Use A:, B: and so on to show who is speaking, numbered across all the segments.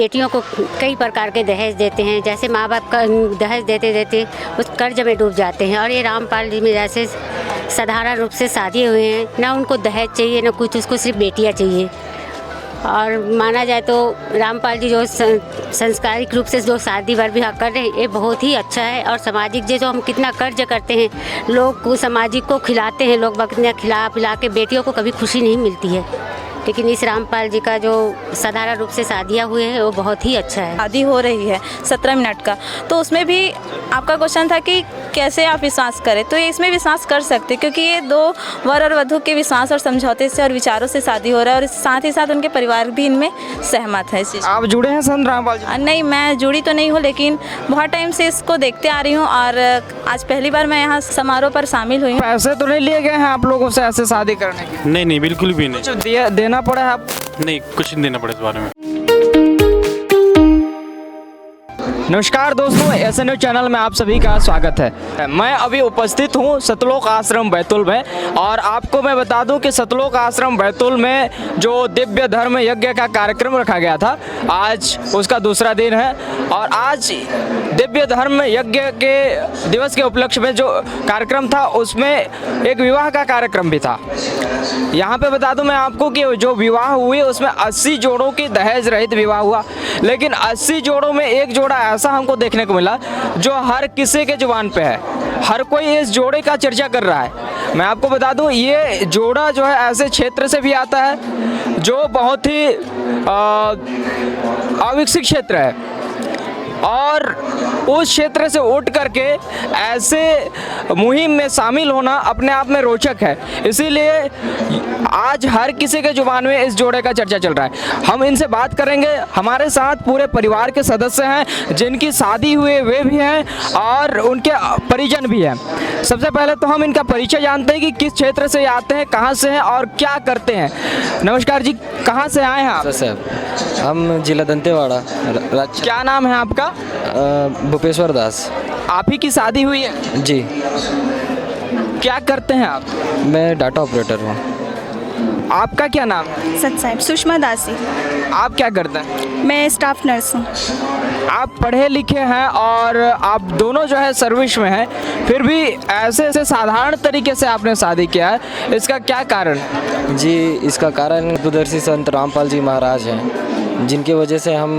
A: बेटियों को कई प्रकार के दहेज देते हैं, जैसे माँ बाप का दहेज देते देते उस कर्ज में डूब जाते हैं। और ये रामपाल जी में जैसे साधारण रूप से शादी हुए हैं, ना उनको दहेज चाहिए ना कुछ, उसको सिर्फ बेटियाँ चाहिए। और माना जाए तो रामपाल जी जो संस्कारिक रूप से जो शादी विवाह कर रहे हैं ये बहुत ही अच्छा है। और सामाजिक जो हम कितना कर्ज करते हैं, लोग को सामाजिक को खिलाते हैं, लोग बकरियाँ खिला पिला के बेटियों को कभी खुशी नहीं मिलती है, लेकिन इस रामपाल जी का जो साधारण रूप से शादियाँ हुए हैं वो बहुत ही अच्छा है।
B: शादी हो रही है 17 मिनट का, तो उसमें भी आपका क्वेश्चन था कि कैसे आप विश्वास करें, तो इसमें विश्वास कर सकते क्योंकि ये दो वर और वधू के विश्वास और समझौते से और विचारों से शादी हो रहा है और साथ ही साथ उनके परिवार भी इनमें सहमत है इस चीज़।
C: आप जुड़े हैं संत रामपाल जी?
B: नहीं, मैं जुड़ी तो नहीं हूँ, लेकिन बहुत टाइम से इसको देखते आ रही हूँ और आज पहली बार मैं यहाँ समारोह पर शामिल हुई हूँ।
C: पैसे तो नहीं लिए गए हैं आप लोगों से ऐसे शादी करने के?
D: नहीं नहीं, बिल्कुल भी नहीं।
C: कुछ देना पड़ा है आप?
D: नहीं, कुछ नहीं देना पड़ा इस बारे में।
C: नमस्कार दोस्तों, SNU चैनल में आप सभी का स्वागत है। मैं अभी उपस्थित हूँ सतलोक आश्रम बैतूल में और आपको मैं बता दूं कि सतलोक आश्रम बैतूल में जो दिव्य धर्म यज्ञ का कार्यक्रम रखा गया था, आज उसका दूसरा दिन है। और आज दिव्य धर्म यज्ञ के दिवस के उपलक्ष्य में जो कार्यक्रम था उसमें एक विवाह का कार्यक्रम भी था। यहाँ पे बता दूं मैं आपको कि जो विवाह हुए उसमें 80 जोड़ों की दहेज रहित विवाह हुआ, लेकिन 80 जोड़ों में एक जोड़ा ऐसा हमको देखने को मिला जो हर किसी के जुबान पे है, हर कोई इस जोड़े का चर्चा कर रहा है। मैं आपको बता दूं ये जोड़ा जो है ऐसे क्षेत्र से भी आता है जो बहुत ही अविकसित क्षेत्र है और उस क्षेत्र से उठ करके ऐसे मुहिम में शामिल होना अपने आप में रोचक है। इसीलिए आज हर किसी के जुबान में इस जोड़े का चर्चा चल रहा है। हम इनसे बात करेंगे। हमारे साथ पूरे परिवार के सदस्य हैं, जिनकी शादी हुए वे भी हैं और उनके परिजन भी हैं। सबसे पहले तो हम इनका परिचय जानते हैं कि किस क्षेत्र से आते हैं, कहाँ से हैं और क्या करते हैं। नमस्कार जी, कहाँ से आए हैं आप?
E: साहब, हम जिला दंतेवाड़ा।
C: क्या नाम है आपका?
E: भूपेश्वर दास।
C: आप ही की शादी हुई है?
E: जी।
C: क्या करते हैं आप?
E: मैं डाटा ऑपरेटर हूँ।
C: आपका क्या नाम है?
F: सत्साहिब सुषमा दासी।
C: आप क्या करते हैं?
F: मैं स्टाफ नर्स हूँ।
C: आप पढ़े लिखे हैं और आप दोनों जो है सर्विस में हैं, फिर भी ऐसे साधारण तरीके से आपने शादी किया है, इसका क्या कारण है?
E: जी, इसका कारण दूरदर्शी संत रामपाल जी महाराज हैं, जिनकी वजह से हम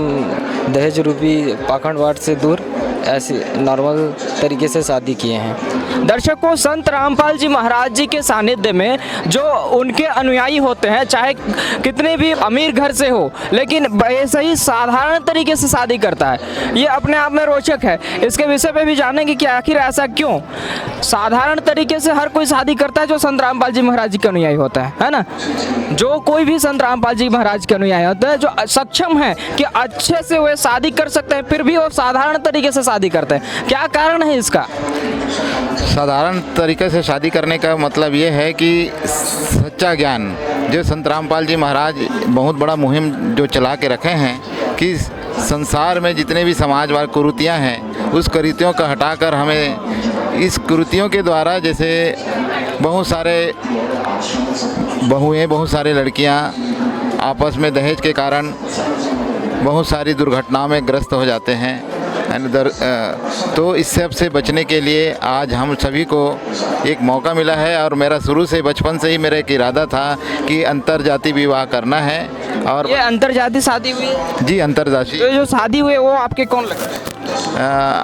E: दहेज रूपी पाखंडवाद से दूर ऐसे नॉर्मल तरीके से शादी किए हैं।
C: दर्शकों, संत रामपाल जी महाराज जी के सानिध्य में जो उनके अनुयायी होते हैं, चाहे कितने भी अमीर घर से हो, लेकिन ऐसे ही साधारण तरीके से शादी करता है, ये अपने आप में रोचक है। इसके विषय पे भी जानेंगे कि आखिर ऐसा क्यों साधारण तरीके से हर कोई शादी करता है जो संत रामपाल जी महाराज जी के अनुयायी होता है ना। जो कोई भी संत रामपाल जी महाराज के अनुयायी होता है, जो सक्षम है कि अच्छे से वे शादी कर सकते हैं, फिर भी वो साधारण तरीके से शादी करते हैं। क्या कारण है इसका?
G: साधारण तरीके से शादी करने का मतलब ये है कि सच्चा ज्ञान जो संत रामपाल जी महाराज बहुत बड़ा मुहिम जो चला के रखे हैं कि संसार में जितने भी समाजवाद कुरीतियाँ हैं, उस कुरीतियों का हटाकर हमें इस कुरीतियों के द्वारा, जैसे बहुत सारे बहुएँ, बहुत सारे लड़कियाँ आपस में दहेज के कारण बहुत सारी दुर्घटनाओं में ग्रस्त हो जाते हैं। तो इस सब से बचने के लिए आज हम सभी को एक मौका मिला है और मेरा शुरू से बचपन से ही मेरा एक इरादा था कि अंतरजातीय विवाह करना है। और
C: ये अंतरजातीय शादी हुई है?
G: जी, अंतरजातीय।
C: तो जो शादी हुई है वो आपके कौन लगता है?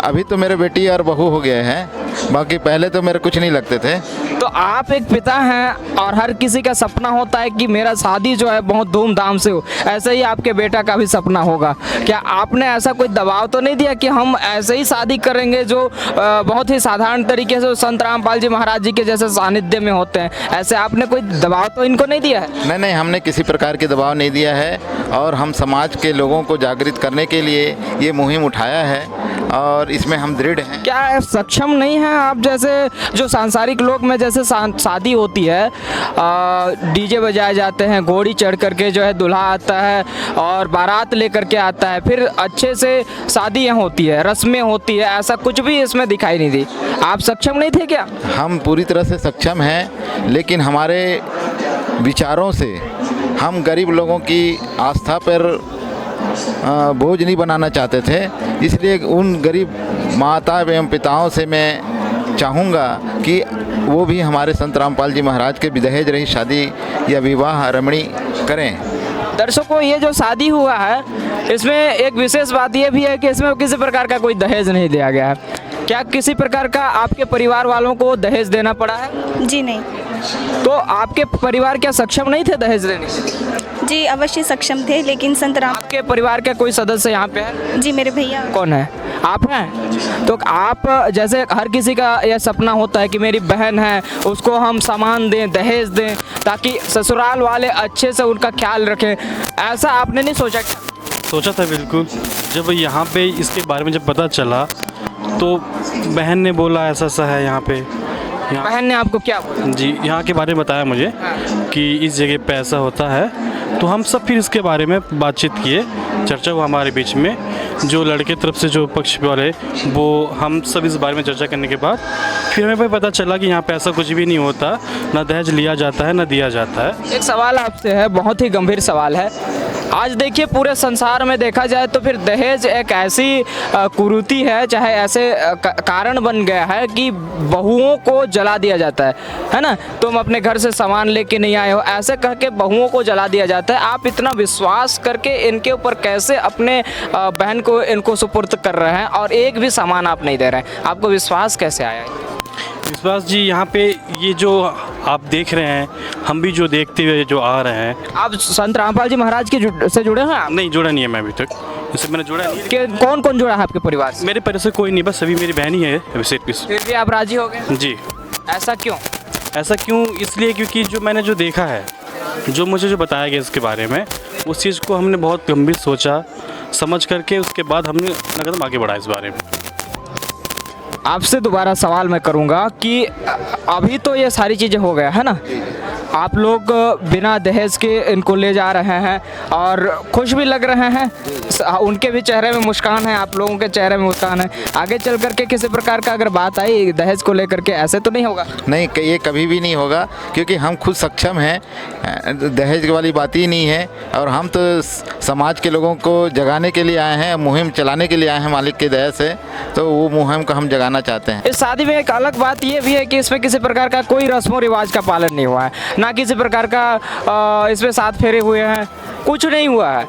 G: अभी तो मेरे बेटी और बहू हो गए हैं, बाकी पहले तो मेरे कुछ नहीं लगते थे।
C: तो आप एक पिता हैं और हर किसी का सपना होता है कि मेरा शादी जो है बहुत धूमधाम से हो, ऐसे ही आपके बेटा का भी सपना होगा। क्या आपने ऐसा कोई दबाव तो नहीं दिया कि हम ऐसे ही शादी करेंगे जो बहुत ही साधारण तरीके से संत रामपाल जी महाराज जी के जैसे सानिध्य में होते हैं, ऐसे आपने कोई दबाव तो इनको नहीं दिया है?
G: नहीं, हमने किसी प्रकार के दबाव नहीं दिया है और हम समाज के लोगों को जागृत करने के लिए ये मुहिम उठाया है और इसमें हम दृढ़ हैं।
C: क्या सक्षम नहीं हैं आप जैसे जो सांसारिक लोग में जैसे शादी होती है, डीजे बजाए जाते हैं, घोड़ी चढ़ करके जो है दूल्हा आता है और बारात लेकर के आता है, फिर अच्छे से शादी यहाँ होती है, रस्में होती है, ऐसा कुछ भी इसमें दिखाई नहीं दी। आप सक्षम नहीं थे क्या?
G: हम पूरी तरह से सक्षम हैं, लेकिन हमारे विचारों से हम गरीब लोगों की आस्था पर बोझ नहीं बनाना चाहते थे। इसलिए उन गरीब माता एवं पिताओं से मैं चाहूँगा कि वो भी हमारे संत रामपाल जी महाराज के दहेज रहित शादी या विवाह रमणी करें।
C: दर्शकों, ये जो शादी हुआ है इसमें एक विशेष बात ये भी है कि इसमें किसी प्रकार का कोई दहेज नहीं दिया गया है। क्या किसी प्रकार का आपके परिवार वालों को दहेज देना पड़ा है?
F: जी नहीं।
C: तो आपके परिवार क्या सक्षम नहीं थे दहेज देने के?
F: जी अवश्य सक्षम थे, लेकिन संत राम।
C: आपके परिवार के कोई सदस्य यहाँ पे है?
F: जी मेरे भैया।
C: कौन है? आप हैं? तो आप जैसे हर किसी का यह सपना होता है कि मेरी बहन है उसको हम सामान दें, दहेज दें, ताकि ससुराल वाले अच्छे से उनका ख्याल रखें, ऐसा आपने नहीं सोचा क्या?
D: सोचा था बिल्कुल। जब यहाँ पे इसके बारे में जब पता चला तो बहन ने बोला ऐसा ऐसा है यहाँ पे।
C: बहन ने आपको क्या बोला?
D: जी, यहाँ के बारे में बताया मुझे कि इस जगह पे ऐसा होता है। तो हम सब फिर इसके बारे में बातचीत किए, चर्चा हुआ हमारे बीच में। जो लड़के तरफ से जो पक्ष वाले, वो हम सब इस बारे में चर्चा करने के बाद फिर हमें भी पता चला कि यहाँ पे ऐसा कुछ भी नहीं होता, ना दहेज लिया जाता है ना दिया जाता है।
C: एक सवाल आपसे है, बहुत ही गंभीर सवाल है। आज देखिए पूरे संसार में देखा जाए तो फिर दहेज एक ऐसी कुरीति है, चाहे ऐसे कारण बन गया है कि बहुओं को जला दिया जाता है ना। तुम अपने घर से सामान लेके नहीं आए हो, ऐसे कह के बहुओं को जला दिया जाता है। आप इतना विश्वास करके इनके ऊपर कैसे अपने बहन को इनको सुपुर्द कर रहे हैं और एक भी सामान आप नहीं दे रहे हैं? आपको विश्वास कैसे आया?
D: विश्वास जी, यहाँ पे ये जो आप देख रहे हैं, हम भी जो देखते हुए जो आ रहे हैं।
C: आप संत रामपाल जी महाराज के से जुड़े हैं आप?
D: नहीं, जुड़ा नहीं है मैं अभी तक, इससे मैंने जुड़ा नहीं है।
C: कौन कौन जुड़ा है आपके परिवार से?
D: मेरे परिवार से कोई नहीं, बस अभी मेरी बहन ही है अभिषेक पीस।
C: फिर भी आप राजी हो गए?
D: जी।
C: ऐसा क्यों?
D: ऐसा क्यों? इसलिए क्योंकि जो मैंने जो देखा है, जो मुझे जो बताया गया इसके बारे में, उस चीज़ को हमने बहुत गंभीर सोचा समझ करके उसके बाद हमने अपना कदम आगे बढ़ा इस बारे में।
C: आपसे दोबारा सवाल मैं करूंगा कि अभी तो ये सारी चीज़ें हो गया है ना, आप लोग बिना दहेज के इनको ले जा रहे हैं और खुश भी लग रहे हैं, उनके भी चेहरे में मुस्कान है, आप लोगों के चेहरे में मुस्कान है। आगे चल करके किसी प्रकार का अगर बात आई दहेज को लेकर के, ऐसे तो नहीं होगा?
G: नहीं, ये कभी भी नहीं होगा, क्योंकि हम खुद सक्षम हैं, दहेज वाली बात ही नहीं है। और हम तो समाज के लोगों को जगाने के लिए आए हैं, मुहिम चलाने के लिए आए हैं मालिक की दया से, तो वो मुहिम को हम जगाना चाहते हैं।
C: इस शादी में एक अलग बात ये भी है कि इसमें किसी प्रकार का कोई रस्मों रिवाज का पालन नहीं हुआ है, ना किसी प्रकार का इसमें 7 फेरे हुए हैं, कुछ नहीं हुआ है।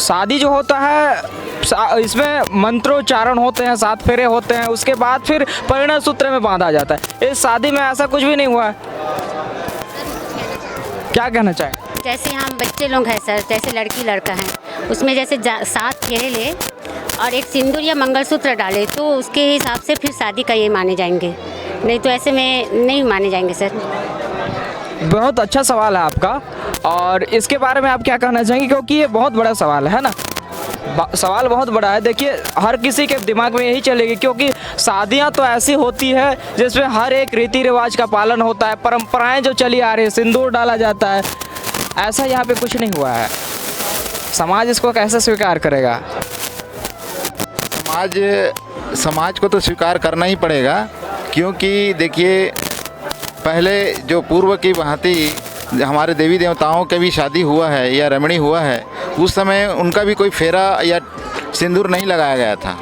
C: शादी जो होता है इसमें मंत्रोच्चारण होते हैं, 7 फेरे होते हैं, उसके बाद फिर परिणय सूत्र में बांधा जाता है। इस शादी में ऐसा कुछ भी नहीं हुआ है। क्या कहना चाहें?
A: जैसे हम बच्चे लोग हैं सर, जैसे लड़की लड़का है, उसमें जैसे 7 फेरे ले और एक सिंदूर या मंगलसूत्र डाले तो उसके हिसाब से फिर शादी का ये माने जाएंगे, नहीं तो ऐसे में नहीं माने जाएंगे सर।
C: बहुत अच्छा सवाल है आपका, और इसके बारे में आप क्या कहना चाहेंगे, क्योंकि ये बहुत बड़ा सवाल है ना, सवाल बहुत बड़ा है। देखिए हर किसी के दिमाग में यही चलेगी, क्योंकि शादियां तो ऐसी होती है जिसमें हर एक रीति रिवाज का पालन होता है, परंपराएं जो चली आ रही है, सिंदूर डाला जाता है, ऐसा यहाँ पे कुछ नहीं हुआ है। समाज इसको कैसे स्वीकार करेगा?
G: समाज को तो स्वीकार करना ही पड़ेगा, क्योंकि देखिए पहले जो पूर्व की भांति हमारे देवी देवताओं के भी शादी हुआ है या रमणी हुआ है, उस समय उनका भी कोई फेरा या सिंदूर नहीं लगाया गया था।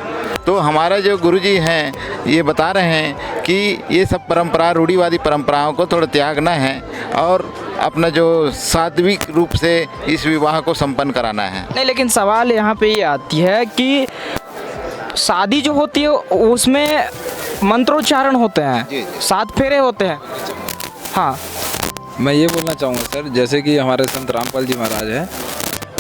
G: तो हमारा जो गुरुजी हैं ये बता रहे हैं कि ये सब परंपरा, रूढ़िवादी परंपराओं को थोड़ा त्यागना है और अपना जो सात्विक रूप से इस विवाह को संपन्न कराना है।
C: नहीं, लेकिन सवाल यहाँ पे ये आती है कि शादी जो होती है उसमें मंत्रोच्चारण होते हैं, 7 फेरे होते हैं। हाँ,
E: मैं ये बोलना चाहूँगा सर, जैसे कि हमारे संत रामपाल जी महाराज हैं,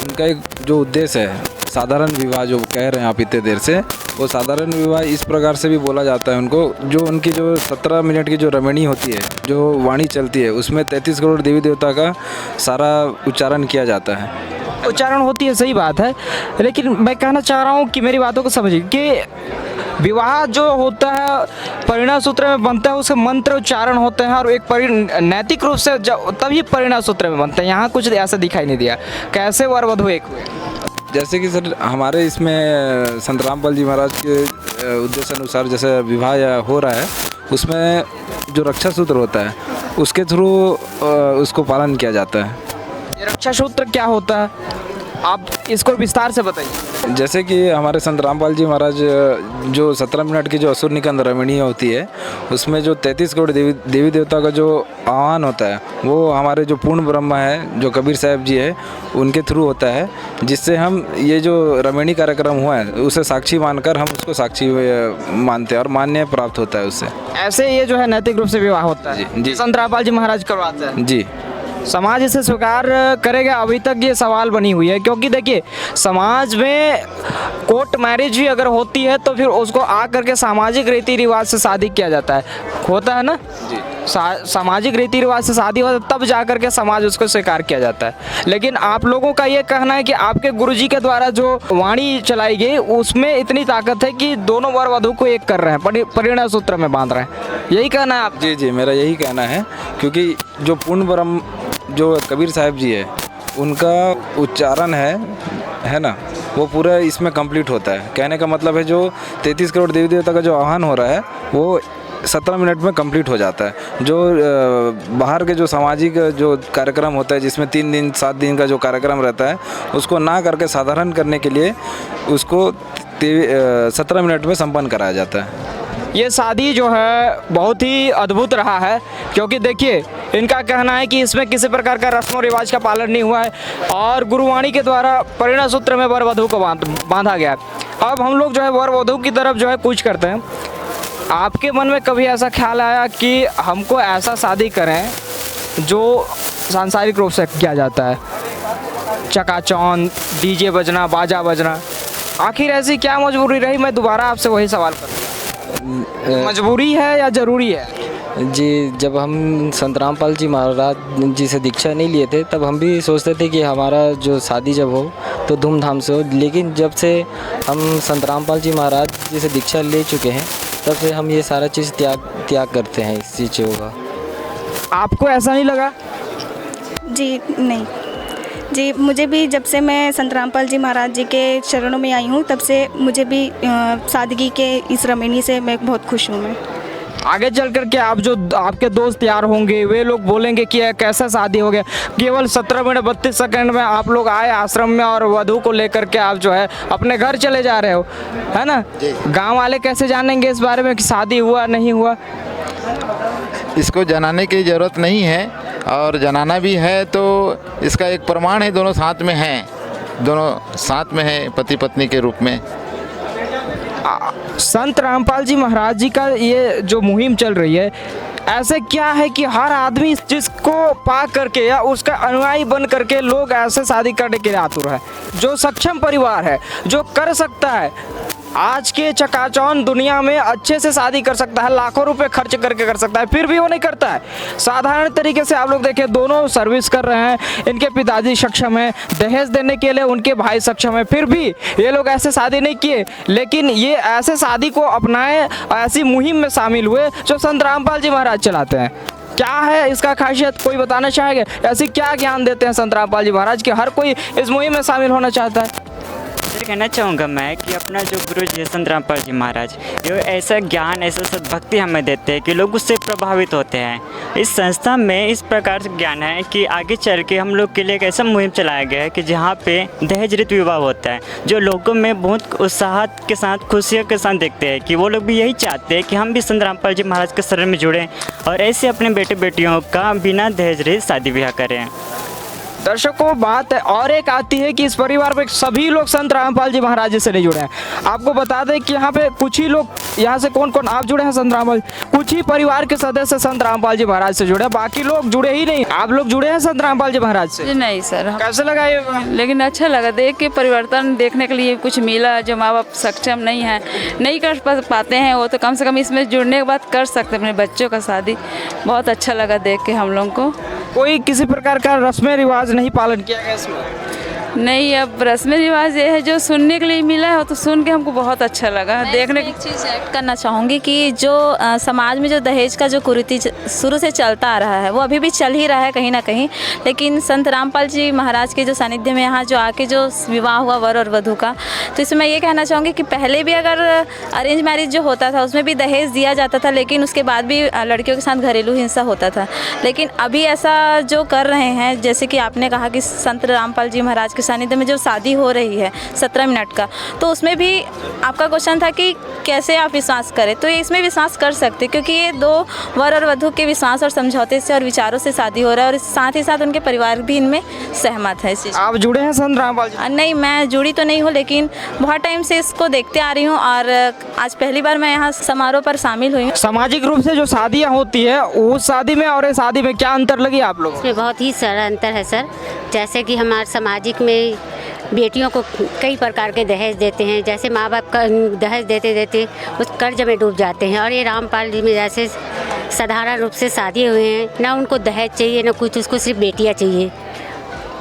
E: उनका एक जो उद्देश्य है साधारण विवाह जो कह रहे हैं आप इतने देर से, वो साधारण विवाह इस प्रकार से भी बोला जाता है उनको, जो उनकी जो 17 मिनट की जो रमणी होती है, जो वाणी चलती है, उसमें 33 करोड़ देवी देवता का सारा उच्चारण किया जाता है।
C: उच्चारण होती है, सही बात है, लेकिन मैं कहना चाह रहा हूँ कि मेरी बातों को समझिए कि विवाह जो होता है परिणय सूत्र में बनता है, उसके मंत्र उच्चारण होते हैं और एक नैतिक रूप से तभी परिणय सूत्र में बनते हैं। यहाँ कुछ ऐसा दिखाई नहीं दिया, कैसे वर वधू एक हुए?
E: जैसे कि सर हमारे इसमें संत रामपाल जी महाराज के उद्देश्य अनुसार जैसे विवाह हो रहा है, उसमें जो रक्षा सूत्र होता है उसके थ्रू उसको पालन किया जाता है।
C: रक्षा सूत्र क्या होता है? आप इसको विस्तार से बताइए।
E: जैसे कि हमारे संत रामपाल जी महाराज जो 17 मिनट की जो असुर निकंद रमणीय होती है, उसमें जो 33 करोड़ देवी देवता का जो आह्वान होता है वो हमारे जो पूर्ण ब्रह्म है जो कबीर साहब जी है उनके थ्रू होता है, जिससे हम ये जो रमणी कार्यक्रम हुआ है उसे साक्षी मानकर हम उसको साक्षी मानते हैं और मान्य प्राप्त होता है उससे।
C: ऐसे ये जो है नैतिक रूप से विवाह होता है
E: जी।
C: संत रामपाल जी महाराज करवाते हैं
E: जी।
C: समाज इसे स्वीकार करेगा, अभी तक ये सवाल बनी हुई है, क्योंकि देखिए समाज में कोर्ट मैरिज भी अगर होती है तो फिर उसको आ करके सामाजिक रीति रिवाज से शादी किया जाता है, होता है ना जी। सामाजिक रीति रिवाज से शादी होता है तब जा करके समाज उसको स्वीकार किया जाता है। लेकिन आप लोगों का ये कहना है कि आपके गुरुजी के द्वारा जो वाणी चलाई गई उसमें इतनी ताकत है कि दोनों वर वधू को एक कर रहे हैं, परिणय सूत्र में बांध रहे हैं, यही कहना है आप?
E: जी जी, मेरा यही कहना है, क्योंकि जो पूर्ण ब्रह्म जो कबीर साहब जी है उनका उच्चारण है ना, वो पूरा इसमें कंप्लीट होता है। कहने का मतलब है जो 33 करोड़ देवी देवता का जो आह्वान हो रहा है वो 17 मिनट में कंप्लीट हो जाता है। जो बाहर के जो सामाजिक जो कार्यक्रम होता है जिसमें 3 दिन 7 दिन का जो कार्यक्रम रहता है उसको ना करके साधारण करने के लिए उसको 17 मिनट में संपन्न कराया जाता है।
C: ये शादी जो है बहुत ही अद्भुत रहा है, क्योंकि देखिए इनका कहना है कि इसमें किसी प्रकार का रस्म और रिवाज का पालन नहीं हुआ है और गुरुवाणी के द्वारा परिणय सूत्र में वर वधू को बांधा गया है। अब हम लोग जो है वर वधू की तरफ जो है कूच करते हैं। आपके मन में कभी ऐसा ख्याल आया कि हमको ऐसा शादी करें जो सांसारिक रूप से किया जाता है, चकाचौंध, डीजे बजना, बाजा बजना, आखिर ऐसी क्या मजबूरी रही? मैं दोबारा आपसे वही सवाल करूँ, मजबूरी है या ज़रूरी है?
H: जी, जब हम संत रामपाल जी महाराज जी से दीक्षा नहीं लिए थे तब हम भी सोचते थे कि हमारा जो शादी जब हो तो धूमधाम से हो, लेकिन जब से हम संत रामपाल जी महाराज जी से दीक्षा ले चुके हैं तब से हम ये सारा चीज़ त्याग करते हैं इस चीज़ों का।
C: आपको ऐसा नहीं लगा?
F: जी नहीं जी, मुझे भी जब से मैं संत रामपाल जी महाराज जी के चरणों में आई हूँ तब से मुझे भी सादगी के इस रमणी से मैं बहुत खुश हूँ। मैं
C: आगे चल कर के आप जो आपके दोस्त यार होंगे वे लोग बोलेंगे कि कैसा शादी हो गया, केवल 17 मिनट 32 सेकंड में आप लोग आए आश्रम में और वधू को लेकर के आप जो है अपने घर चले जा रहे हो, है ना? गांव वाले कैसे जानेंगे इस बारे में कि शादी हुआ नहीं हुआ?
G: इसको जनाने की ज़रूरत नहीं है, और जनाना भी है तो इसका एक प्रमाण है, दोनों साथ में हैं, दोनों साथ में हैं पति पत्नी के रूप में।
C: संत रामपाल जी महाराज जी का ये जो मुहिम चल रही है, ऐसे क्या है कि हर आदमी जिसको पा करके या उसका अनुयायी बन करके लोग ऐसे शादी करने के लिए आतुर है। जो सक्षम परिवार है, जो कर सकता है, आज के चकाचौंध दुनिया में अच्छे से शादी कर सकता है, लाखों रुपए खर्च करके कर सकता है, फिर भी वो नहीं करता है। साधारण तरीके से आप लोग देखें, दोनों सर्विस कर रहे हैं, इनके पिताजी सक्षम हैं, दहेज देने के लिए उनके भाई सक्षम हैं, फिर भी ये लोग ऐसे शादी नहीं किए, लेकिन ये ऐसे शादी को अपनाए, ऐसी मुहिम में शामिल हुए जो संत रामपाल जी महाराज चलाते हैं। क्या है इसका खासियत, कोई बताना चाहेंगे? ऐसी क्या ज्ञान देते हैं संत रामपाल जी महाराज कि हर कोई इस मुहिम में शामिल होना चाहता है?
I: सर, कहना चाहूँगा मैं कि अपना जो गुरु जी संत रामपाल जी महाराज, ये ऐसा ज्ञान, ऐसा सद्भक्ति हमें देते हैं कि लोग उससे प्रभावित होते हैं। इस संस्था में इस प्रकार से ज्ञान है कि आगे चल के हम लोग के लिए एक ऐसा मुहिम चलाया गया है कि जहाँ पे दहेज रहित विवाह होता है, जो लोगों में बहुत उत्साह के साथ, खुशियों के साथ देखते हैं कि वो लोग भी यही चाहते हैं कि हम भी संत रामपाल जी महाराज के शरण में जुड़ें और ऐसे अपने बेटे बेटियों का बिना दहेज रहित शादी ब्याह करें।
C: दर्शकों, बात और एक आती है कि इस परिवार में सभी लोग संत रामपाल जी महाराज जी से नहीं जुड़े हैं। आपको बता दें कि यहाँ पे कुछ ही लोग, यहाँ से कौन कौन आप जुड़े हैं संत रामपाल, कुछ ही परिवार के सदस्य संत रामपाल जी महाराज से जुड़े हैं, बाकी लोग जुड़े ही नहीं। आप लोग जुड़े हैं संत रामपाल जी महाराज से?
J: नहीं सर।
C: कैसे लगा ये?
J: लेकिन अच्छा लगा देख के, परिवर्तन देखने के लिए कुछ मिला। जो माँ बाप सक्षम नहीं है, नहीं कर पाते हैं, वो तो कम से कम इसमें जुड़ने के बाद कर सकते अपने बच्चों का शादी। बहुत अच्छा लगा देख के हम लोग को।
C: कोई किसी प्रकार का रस्म रिवाज नहीं पालन किया गया इसमें?
J: नहीं, अब रस्म रिवाज ये है जो सुनने के लिए मिला है, तो सुन के हमको बहुत अच्छा लगा। देखने की
B: एक चीज़ ऐड करना चाहूँगी कि जो समाज में जो दहेज का जो कुरीति शुरू से चलता आ रहा है, वो अभी भी चल ही रहा है कहीं ना कहीं। लेकिन संत रामपाल जी महाराज के जो सानिध्य में यहाँ जो आके जो विवाह हुआ वर और वधू का, तो इसमें मैं ये कहना चाहूँगी कि पहले भी अगर अरेंज मैरिज जो होता था उसमें भी दहेज दिया जाता था, लेकिन उसके बाद भी लड़कियों के साथ घरेलू हिंसा होता था। लेकिन अभी ऐसा जो कर रहे हैं, जैसे कि आपने कहा कि संत रामपाल जी महाराज के सानिध्य में जो शादी हो रही है 17 मिनट का, तो उसमें भी आपका क्वेश्चन था कि कैसे आप विश्वास करें। तो ये इसमें विश्वास कर सकते क्योंकि ये दो वर और वधू के विश्वास और समझौते से और विचारों से शादी हो रहा है और साथ ही साथ उनके परिवार भी इनमें सहमत है इस चीज़।
C: आप जुड़े हैं संत रामपाल जी?
B: नहीं, मैं जुड़ी तो नहीं हूँ, लेकिन बहुत टाइम से इसको देखते आ रही हूँ और आज पहली बार मैं यहाँ समारोह पर शामिल हुई हूँ।
C: सामाजिक रूप से जो शादियाँ होती है उस शादी में और इस शादी में क्या अंतर लगी आप लोगों को?
A: इसमें बहुत ही सारा अंतर है सर। जैसे कि हमारे सामाजिक में बेटियों को कई प्रकार के दहेज देते हैं, जैसे माँ बाप का दहेज देते देते उस कर्ज में डूब जाते हैं। और ये रामपाल जी में जैसे साधारण रूप से शादी हुए हैं, ना उनको दहेज चाहिए ना कुछ, उसको सिर्फ बेटियाँ चाहिए।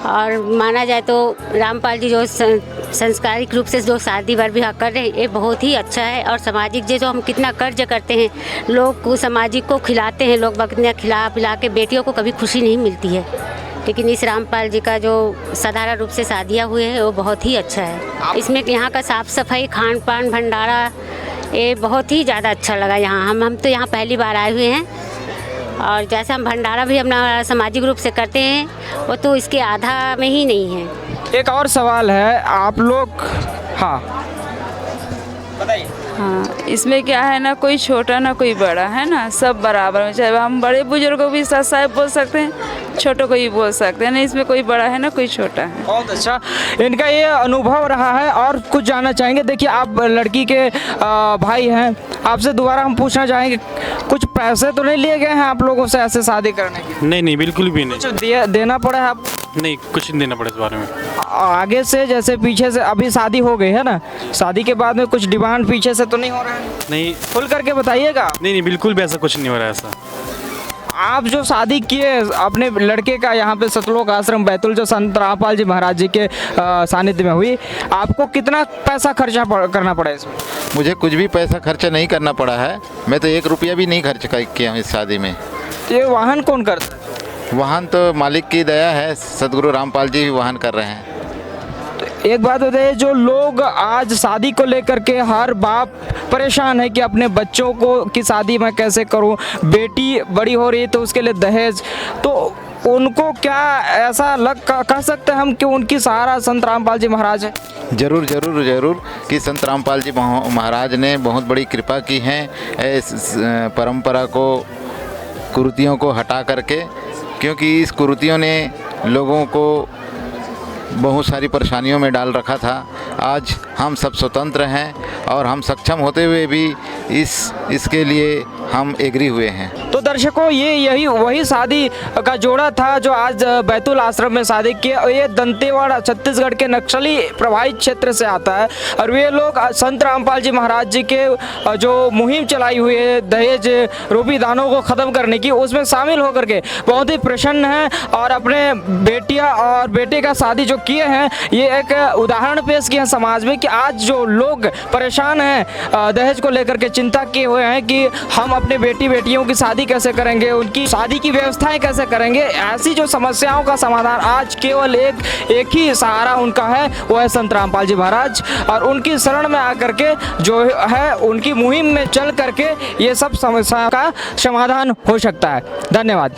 A: और माना जाए तो रामपाल जी जो संस्कारिक रूप से जो शादी विवाह कर रहे हैं ये बहुत ही अच्छा है। और सामाजिक जो हम कितना कर्ज करते हैं, लोग को सामाजिक को खिलाते हैं, लोग कितना खिला पिला के बेटियों को कभी खुशी नहीं मिलती है। लेकिन इस रामपाल जी का जो साधारण रूप से शादियाँ हुए हैं वो बहुत ही अच्छा है। इसमें यहाँ का साफ़ सफाई, खान पान, भंडारा, ये बहुत ही ज़्यादा अच्छा लगा। यहाँ हम तो यहाँ पहली बार आए हुए हैं और जैसे हम भंडारा भी अपना सामाजिक रूप से करते हैं वो तो इसके आधा में ही नहीं है।
C: एक और सवाल है, आप लोग, हाँ बताइए।
J: हाँ, इसमें क्या है ना, कोई छोटा ना कोई बड़ा है ना, सब बराबर में। चाहे हम बड़े बुजुर्गों को भी साथ साहब बोल सकते हैं, छोटों को ही बोल सकते हैं, नहीं इसमें कोई बड़ा है ना कोई छोटा है।
C: बहुत अच्छा इनका ये अनुभव रहा है। और कुछ जानना चाहेंगे? देखिए आप लड़की के भाई हैं, आपसे दोबारा हम पूछना चाहेंगे, कुछ पैसे तो नहीं लिए गए हैं आप लोगों से ऐसे शादी करने के?
D: नहीं, बिल्कुल भी नहीं।
C: कुछ देना पड़ा है आपको?
D: नहीं, कुछ नहीं देना पड़ा इस बारे में।
C: आगे से जैसे पीछे से अभी शादी हो गई है ना, शादी के बाद में कुछ डिमांड पीछे से तो नहीं हो रहा है?
D: नहीं,
C: खुल करके बताइएगा।
D: नहीं, बिल्कुल भी ऐसा कुछ नहीं हो रहा है ऐसा।
C: आप जो शादी किए अपने लड़के का यहाँ पे सतलोक आश्रम बैतूल जो संत रामपाल जी महाराज जी के सानिध्य में हुई, आपको कितना पैसा खर्चा करना पड़ा इसमें?
G: मुझे कुछ भी पैसा खर्चा नहीं करना पड़ा है, मैं तो 1 रुपया भी नहीं खर्च किया हूँ इस शादी में।
C: ये वाहन कौन करता है?
G: वाहन तो मालिक की दया है, सदगुरु रामपाल जी वाहन कर रहे हैं।
C: तो एक बात बताइए, जो लोग आज शादी को लेकर के हर बाप परेशान है कि अपने बच्चों को की शादी मैं कैसे करूं, बेटी बड़ी हो रही है तो उसके लिए दहेज, तो उनको क्या ऐसा कह सकते हैं हम कि उनकी सहारा संत रामपाल जी महाराज है?
G: जरूर जरूर जरूर कि संत रामपाल जी महाराज ने बहुत बड़ी कृपा की है इस परंपरा को, कुरीतियों को हटा करके, क्योंकि इस कुरीतियों ने लोगों को बहुत सारी परेशानियों में डाल रखा था। आज हम सब स्वतंत्र हैं और हम सक्षम होते हुए भी इसके लिए हम एग्री हुए हैं।
C: तो दर्शकों, यही वही शादी का जोड़ा था जो आज बैतूल आश्रम में शादी किया। ये दंतेवाड़ा छत्तीसगढ़ के नक्सली प्रभावित क्षेत्र से आता है और वे लोग संत रामपाल जी महाराज जी के जो मुहिम चलाई हुई है दहेज रूपी दानों को ख़त्म करने की, उसमें शामिल होकर के बहुत ही प्रसन्न हैं और अपने बेटियां और बेटे का शादी जो किए हैं, ये एक उदाहरण पेश किया है समाज में कि आज जो लोग परेशान हैं दहेज को लेकर के, चिंता किए हुए हैं कि हम अपने बेटियों की शादी कैसे करेंगे, उनकी शादी की व्यवस्थाएं कैसे करेंगे, ऐसी जो समस्याओं का समाधान आज केवल एक ही सहारा उनका है, वो है संत रामपाल जी महाराज। और उनकी शरण में आकर के जो है उनकी मुहिम में चल करके ये सब समस्याओं का समाधान हो सकता है। धन्यवाद।